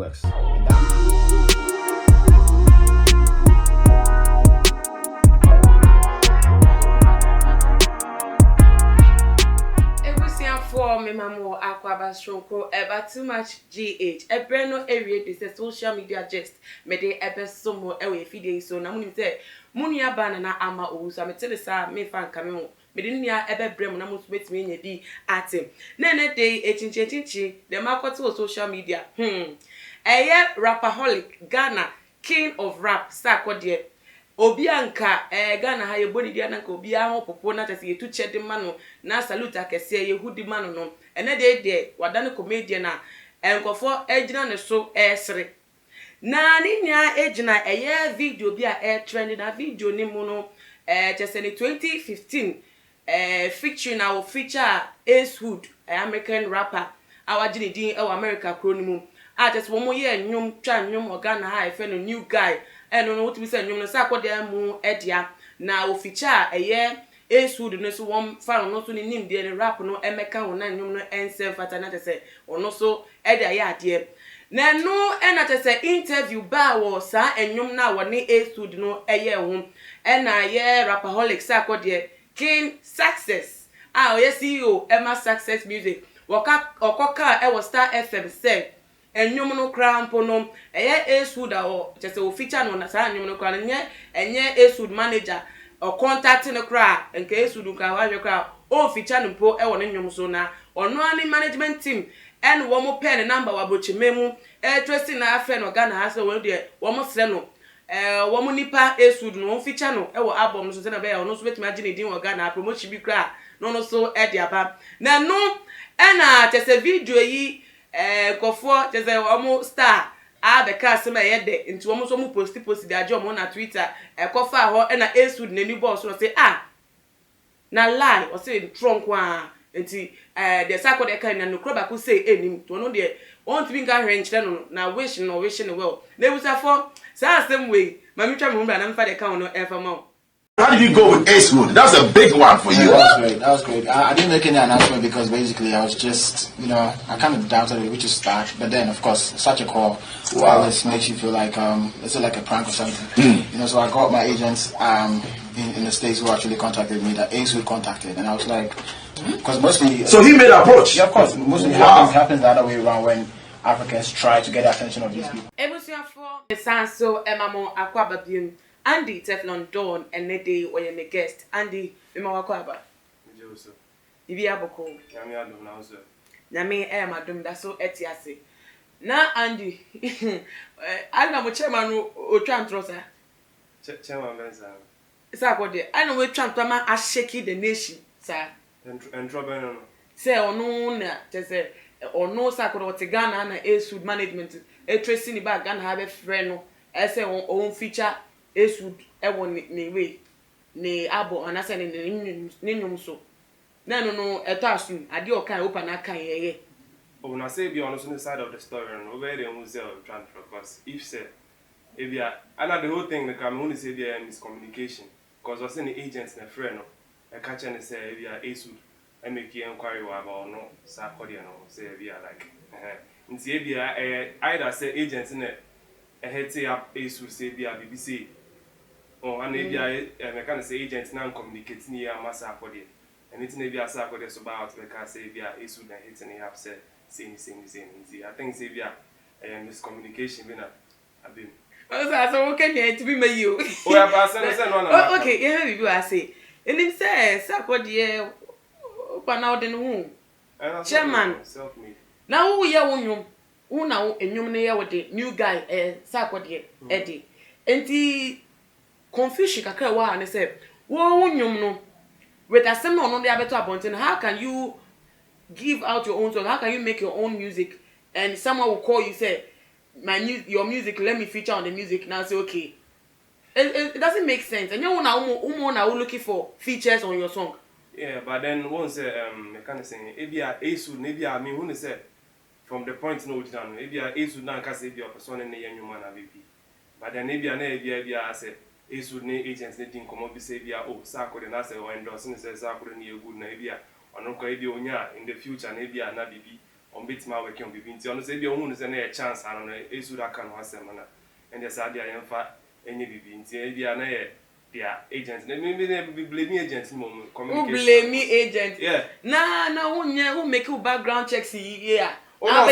works. For me, Mamo Aquaba Shonko, ever too much GH. A brand area this is social media just made a ever some more away feed so now say Munia banana ama o so me tell sa me fan kame me didn't ya ever brem na must wait me be at him. Nene day chinchi the market social media. Rapperholic Ghana king of rap sakode obi anka Ghana ha yeboni dia nanka obi ahụ popo na tese yetu chede manu na salute akese yehudi manu no ene de wadane comedian na enkofo ejina ne so esre na ninya ejina video bi a trend na video ni mu no tese ni 2015 featuring our feature Ace Hood American rapper our jini din America kro ni mu tese wo mo ye nwom twa nwom Ghana ha efe no new guy no what we say nyum no sakode mu edia na oficha Ace Hood no so won fa no so ni nim de ne rap no emeka ho na nyum no ensem fata na tese ono so edia ya ade na no na tese interview ba wo sa enyum na wo ne Ace Hood no ho na Rapperholic sakode King Success CEO Emma Success Music okoka was Star FM say enyum no krampo no Ace Hood just o feature no na sa enyum no kra nye enye Ace Hood manager o contact no kra nke Ace Hood ka wa kra o feature no po wo no enyum so na ono ani management team en wo mo pen number wa bochimemu tracing na afa no Ghana ha so wo de wo mo sre no wo mo nipa Ace Hood no feature no wo album no so na be ono so betimi agine din wo Ghana promotion bi kra no so e dia ba na no na tese video yi kofo tese omo star the cast me yede nti omo so mo post the ajo mo na Twitter kofa ho na Ace Hood na ni boss so say na lie o say trunk wa nti the sakode kan na no kroba ko say enim to no de won to be ga hwe nkyere no na wish no well na ebusafo say same way mami twa me hu bra na mfa de kan no efama. How did you go with Ace Hood? That was a big one for you. That was great. I didn't make any announcement because basically I was just, I kind of doubted it, which is start. But then, of course, such a call always makes you feel like it's like a prank or something. So I got my agents in the States who actually contacted me, that Ace Hood contacted. And I was like, because mostly... So he made an approach? Yeah, of course. Mostly happens the other way around when Africans try to get the attention of these people. Andy Teflon Dawn and Nede or your guest. Andy, Bimawakwaba. Joseph. Ibiaboko. Yami Adum now, sir. Yami Madum, that's so etiase. Now, Andy, I know what chairman or Chantrosa. Chairman Benson. Sir, what I know what Chantrama are shaking the nation, sir. And trouble. Say or no, just say or no sacred or Ghana and Ace Hood management. A tracing the bag and have a friend, as a own feature. Ace Hood ni we ni abo anase ni nyum so na no etasu ade o kan open aka yeye o na say be on the side of the story no where they must transfer because if say if ya and the whole thing the come say there miscommunication because was the agents na friend no e catch and say if ya Ace Hood I make inquiry about no sa code no say if ya like nti if ya either say agents na head say up Ace Hood say be a BBC and maybe I can say agents now communicating here mass accord and it's maybe a accord so about the can say via Ace Hood and hitting the upset same. I think say via miscommunication been a bit. So okay to be my you. Okay, yeah, you I say. And it says accord here now den who chairman self-made. Now who ya won who now enyum ne ya with the new guy sakode Eddie. Enti confusion kakra wa and say wo nyum no with asem no no dey abeto abonten how can you give out your own song, how can you make your own music and someone will call you say your music let me feature on the music now say okay it doesn't make sense and you wanna looking for features on your song. Yeah, but then once me can say ebia Ace Hood maybe I mean who say from the point no down ebia Ace Hood na ka say ebia person na yenwuma na baby but then ebia say Ace Hood agents need come up say bia sakode na say o endorse say sakode na good na bia ono ko bia onya in the future na bia na bibi on bit my working on BB. On say be on is a chance and on a suit I can was semana. And the Sadia and fat any BB. Be an their agents. Maybe they be blaming agents in communication. Who blame me agent? Yeah. Nah, who make you background checks here? Oh no,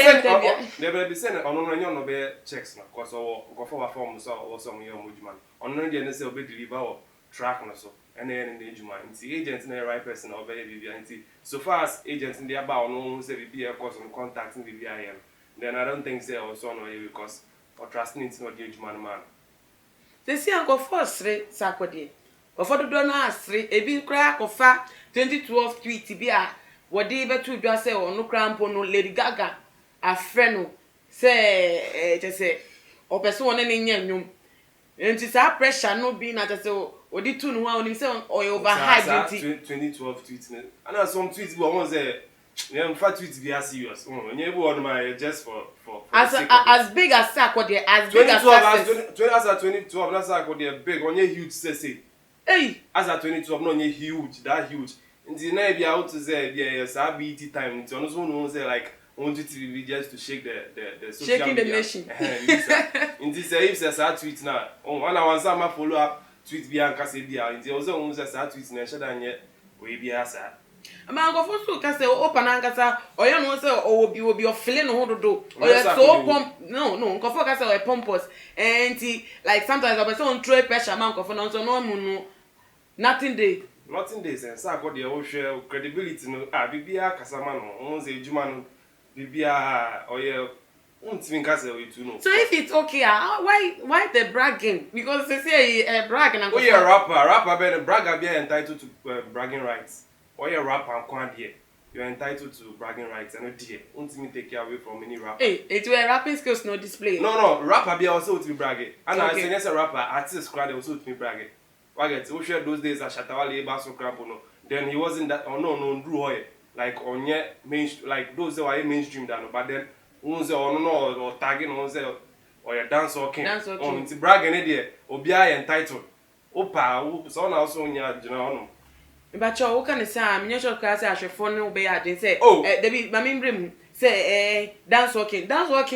they will be sending on no be checks now. Cause go for form or some young man. On no dey say obey deliver track no so. And then in the juma, the agents in the right person or very BB. So far as agents in the about no say be a course on contacting the BIM. Then I don't think say also no because or trusting it's not the juma man. They see Uncle First Saturday. Or for the donor, a big crack of fat 2012 tweet be a what they better to just say or no cramp on no Lady Gaga, a friend say, just say, or person in Yanyum. And it's our pressure no being at us or the two no one himself or overhyped 2012 tweets. And there's some tweets but one say yeah, fat tweets be as serious. You one my just for as big as Saturday, as big as 2012 that's Saturday big on huge say. Hey, as at 2012 no huge, that huge. Until now be out to say yes, BET time. It's almost one say like want you to be just to shake the social shaking media. the nation. Until say if say that tweet now, one I want some follow up tweet be anka say be until also want say that tweet na share dan yet we be asa. Ama go for so ka say open ankasa oya no say o will be feeling no do oya so pump no go for ka say o pompous and like sometimes I person on throw pressure man go for no so no nothing dey sense I got the whole share credibility no bibia kasama no on say juma no bibia oya untimi ka say we too no. So if it's okay why the bragging because they say bragging and go yeah rapper be bragger be entitled to bragging rights. Or your rapper and quan here, you're entitled to bragging rights and no dear. Ultimately take you away from any rapper. Hey, it's where rapping skills no display. No, rapper be also to be bragging. And I say yes a rapper, artist crowd also to be bragging. Why get we share those days at Shatawale Basso Crampono. Then he wasn't that no Drew Hoy. Like on your mainstream like those that are mainstream than but then unze or tagging on say or your dance or king. On to bragging there, Obia entitled. Opa, so now also on your general. But you can say I'm not sure class I should phone no be and say there be my memory say dance walking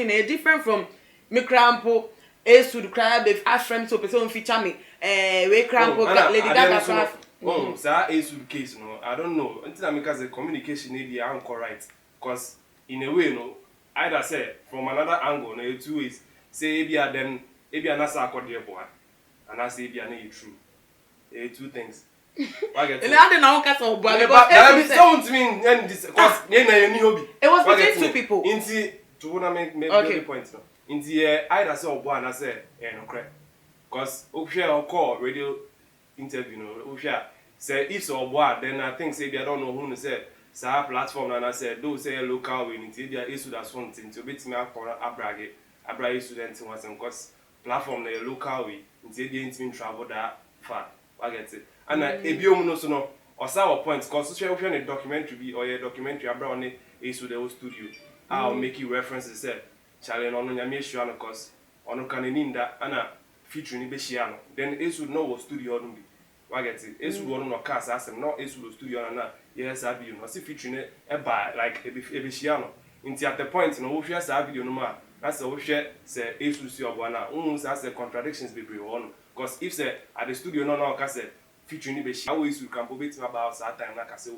different from me crampo to cry be afrem so person feature me we crampo Lady Gaga so case no I don't know until I make as a communication need the anchor right because in a way no either say from another angle no two ways say be then be anasa akodi boy and I say be an true two things. And I don't know because it was between two people. Inti to wanna make the point now. Inti either say Obo and I say no correct. Because Oshia call radio interview no Oshia say if so Obo then I think say they don't know who to say sa platform and I say do say local we need to issue that something to bit me up abrage student was because platform na local we inti they ain't travel that far. I get it. And ebiom no so no osa point cause so share a documentary be or a documentary abra on issue the studio I'll make you references say challenge on nyame sure no cause ono kan ninda ana featuring be share no then issue no studio no be I get it issue no cast asem no issue studio na yes I be you no see featuring e ba like e be share no until at the point no wo share sa video no ma that's wo share say issue si obo na say contradictions be bre one because if say at the studio no ka say featuring be share we can probate about that time like I say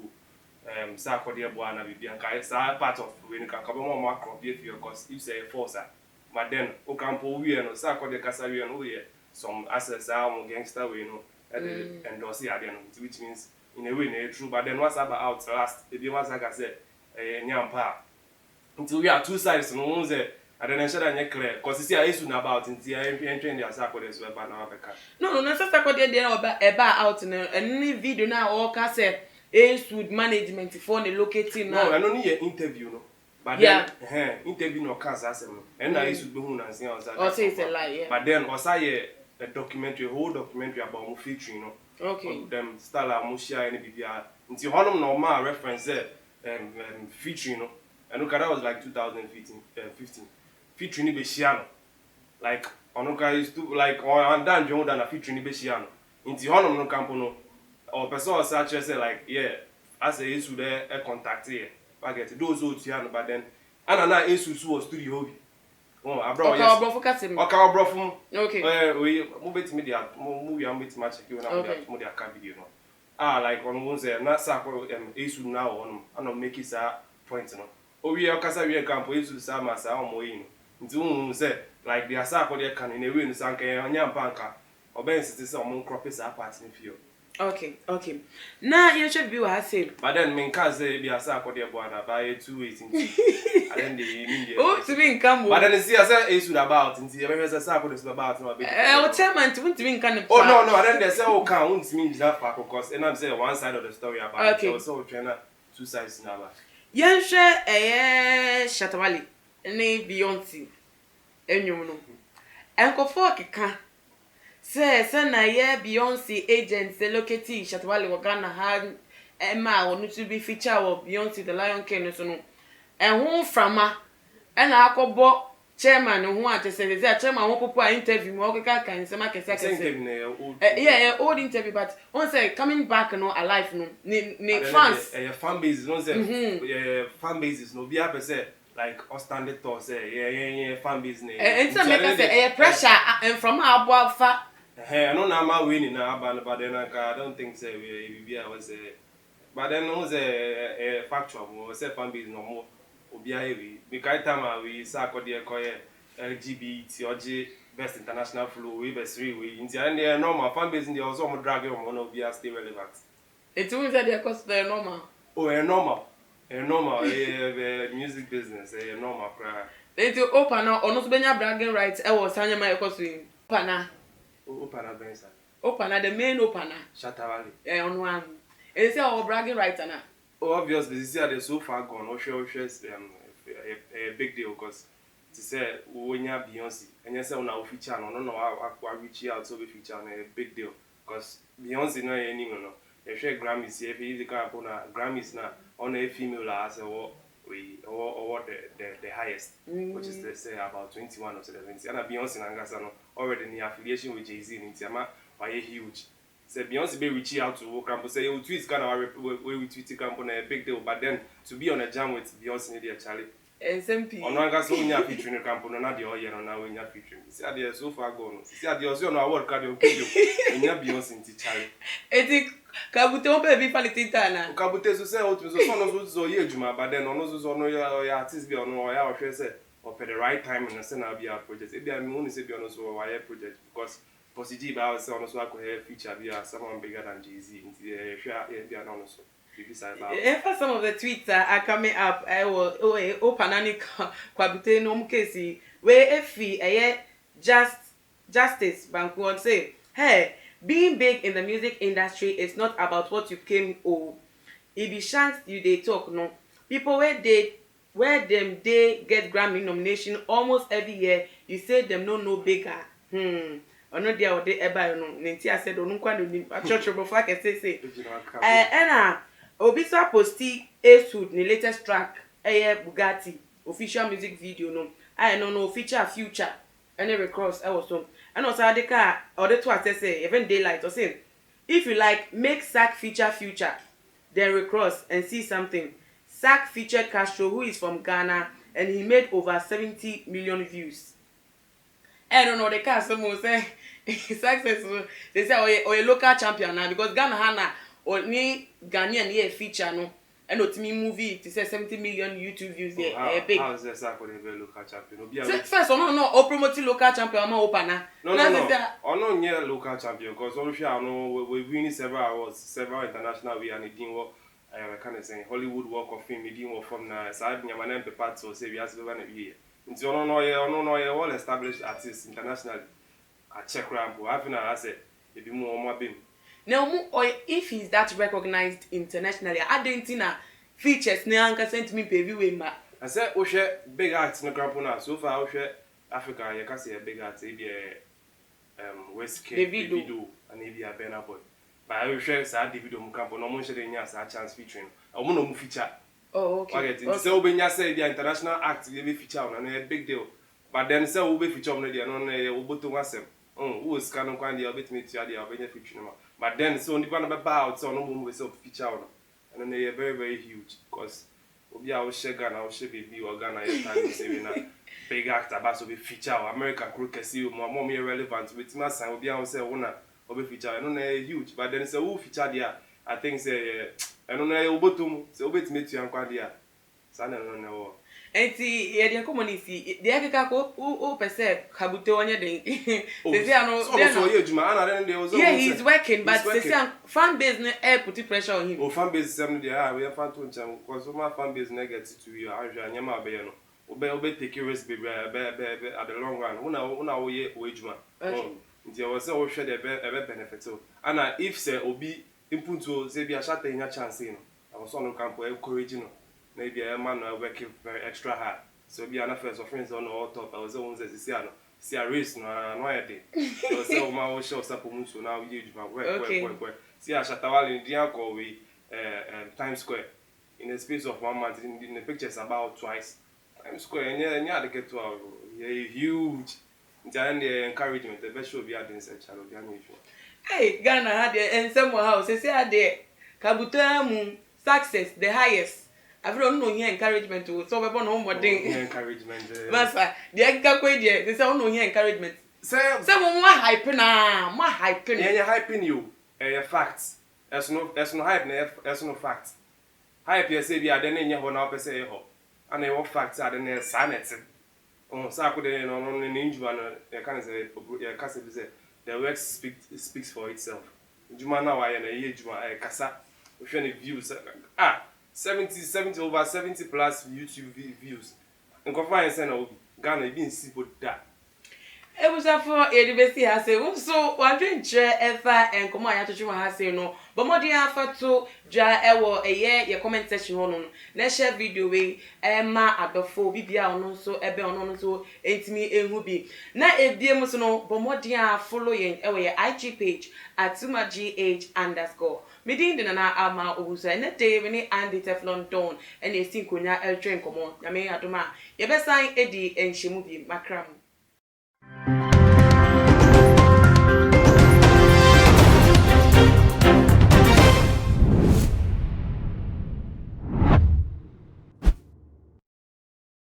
sa akodi ebo na bibia nka sa part of we can come more crop here because if say force but then o can po we no sa akodi kasa we no we some assets are gangster we no and endorse here which means in a way na true but then what's about out last e be once like I said nyampa until we are two sides no say I don't know that clear because see I used to about until I entering the Asako this web now no Sasako there about out any video now all can say Acewood management for the locating no I don't need an interview no but then interview no cause asem and I used to be who na say it's a lie but then also a documentary whole documentary about mo featuring no okay them style mo share any bibia until honum normal reference featuring no and look that was like 2015 15 featuring Ibeshiano. Like Onoka used to like on Dan Jordan a featuring Ibeshiano. Into Honor no Campono or person such as like yeah, as a issue there a contact here. I get those old Tiano, but then ana na esusu wo studio obi abro okay obro focus him okay obro fun okay we mo betimi dia mo wi am betimi check you na mo dia ka video no like on one say na sa ko esu na wo no ana make it sa point no owi e kasa wi camp esu sa ma sa o mo yi no nti hu say like the asa ko dia kan in a way no sanka nya mpanka oben siti say o mo crop sa part ni fio. Okay. Now you should be what say. But then min ka say be asa ko dia boy na buy 218. And then the mean oh to be in come. But then see asa esu about nti e be say asa ko dey about no be. O chairman to be in kan. Oh no, and then they say o kan won't mean that fact because and I'm saying one side of the story about okay. So trainer two sides na ba. Yen hwe Shatawale ne Beyonce enwum no. Enkofo keka say na ye Beyonce agent say locate Shatawale wo Ghana ha ma wonu to be feature wo Beyonce the Lion King so no ehun frama na akobo chairman ho atese say chairman ho popo interview mo okeka kan say makese yeah old interview but on say coming back no alive no ne fans fan base no say fan base no be a say like outstanding to say yeah fan base ne and say make say pressure and from abuafa no na ma we ni na aba but then I don't think say we be I was but then no say factual we say fan base no more obi ahewi because time we say akode ekoye LGBT oje best international flow we best three we in the normal fan base in the also mo drag you no be stay relevant it means that they cost the normal normal music business normal cry it open now ono so benya bragging rights e was anyama e cost you Opana bensa. Opana the main opana. Shatawale. On one. It say our bragging rights na. Obviously, this year they so far gone. A big deal because to say when you Beyonce and you say on our feature no I reach out so we feature a big deal because Beyonce no any no. They share Grammys if you the car on Grammys na on a female as a or the highest, which is let's say about 21 or 70. And Beyonce and already in affiliation with Jay-Z in Tiama, why huge. So Beyonce be reaching out to work campus, say you tweet kind of way we tweet campus a big deal, but then to be on a jam with Beyonce in Charlie. SMP. On one gas when you are featuring campus, not the all year on now when you are featuring. See, they are so far gone. See, they also know what kind of video when you are Beyonce in Charlie. Etik kabute on be falitita na. Kabute so say out so no so ye juma, but then ono so no ya artist be ono ya o say or for the right time and say na be a project. E be am only say be ono so why project because Posiji ba say ono so akọ feature be someone bigger than Jay-Z. Nti share be ono so. If some of the tweets are coming up, I will open any kwabute no mkesi where efi justice bank won't say, hey, being big in the music industry is not about what you came or it be shanks you they talk no people where them they get Grammy nomination almost every year you say them no bigger ono dia ode eba no nti I said onu kwa no church before I say Obisa posti Esud ni latest track Bugatti official music video no I no feature future any records also and also the car or the two say even daylight or say if you like make Sack feature future then recross and see something. Sack featured Castro who is from Ghana and he made over 70 million views. I don't know the car someone say successful they say or a local champion now because Ghana Hana or ni Ghanaian here feature no and not me movie it says 70 million YouTube views there big. How is that for the local champion? First no or promote local champion ma open na. No no near local champion because all sure no we win several awards several international we and it what I can say Hollywood Walk of Fame it didn't from na side nyama na part so say we has over na year. Nti no all established artists internationally. I check ramp having I say e be more bim. Now, if he's that recognized internationally, I don't think features ne anka sent me pay we ma. I said, "Oh, share big arts no grandpa so far. Oh, share Africa. You can see a big arts. Maybe West Cape, Davido, and maybe a Burna Boy. But I will share sad Davido Mukampo. No one share any as a chance featuring. I want no feature. Oh, okay. Okay. So when you say the international act, we be feature on a big deal. But then say we be feature on the no oboto wasem. Who is canon kwandi obet me to the obenya feature no. But then so only one about so no we so feature on. And then they are very very huge because obi a wo share Ghana wo share baby or Ghana your time say we na big actor ba so be feature American crew kesi mo me relevant with ma san obi a wo say wo na obi feature no na huge but then say who feature there I think say no na obotum say obetime tu ankwa there sa na no na wo enti ye de komunisi de akeka ko o pese kabute onye de se say no so ye juma ana then dey also yeah he's working but se say fan base no put pressure on him o fan base sem there we fan to ncham because my fan base no get to you ahwa anyama be no obe take risk be at the long run una wo ye o juma nti I was say wo hwe de be benefit o ana if say obi input o say bi a shata nya chance no I was on camp encourage no maybe a man working very extra hard so be an first of friends on all top I was on say see a race no idea so say my wo show support so now you work see a shatawale in dia call we Times Square in the space of 1 month in the pictures about twice Times Square and yeah they get to huge and the encouragement the best show be at in such a hey Ghana had and somewhere house say there kabutamu success the highest I don't know here encouragement to so we born no more thing encouragement massa the akeka ko there they say no here encouragement say mo hype na mo hype na yeah hyping you facts there's no hype na there's no fact hype you say dia den enye ho na opese e ho ana e facts are den sanity sa ko den no njuma no e kan say e kasa be say the work speaks for itself njuma na wa ye na ye njuma e kasa o hwe ne views 70 over 70 plus YouTube views. Nko fa yense na obi Ghana bi nsi boda. Ebusa for edibesi ase so wadwenche efa enkomo ayatochu ha ase no bomodi afa to dwa ewo eye ye comment section hono na share video we ma adofo bibia ono so ebe ono so entimi ehu bi na ebiem so no bomodi a follow yen ewo ye IG page @tumagh_. Midin de na ama obusa na dey we ni Andy Teflon Don ene esinkonya eltwen komo nyame adoma ye besan edi enhyemu bi makram.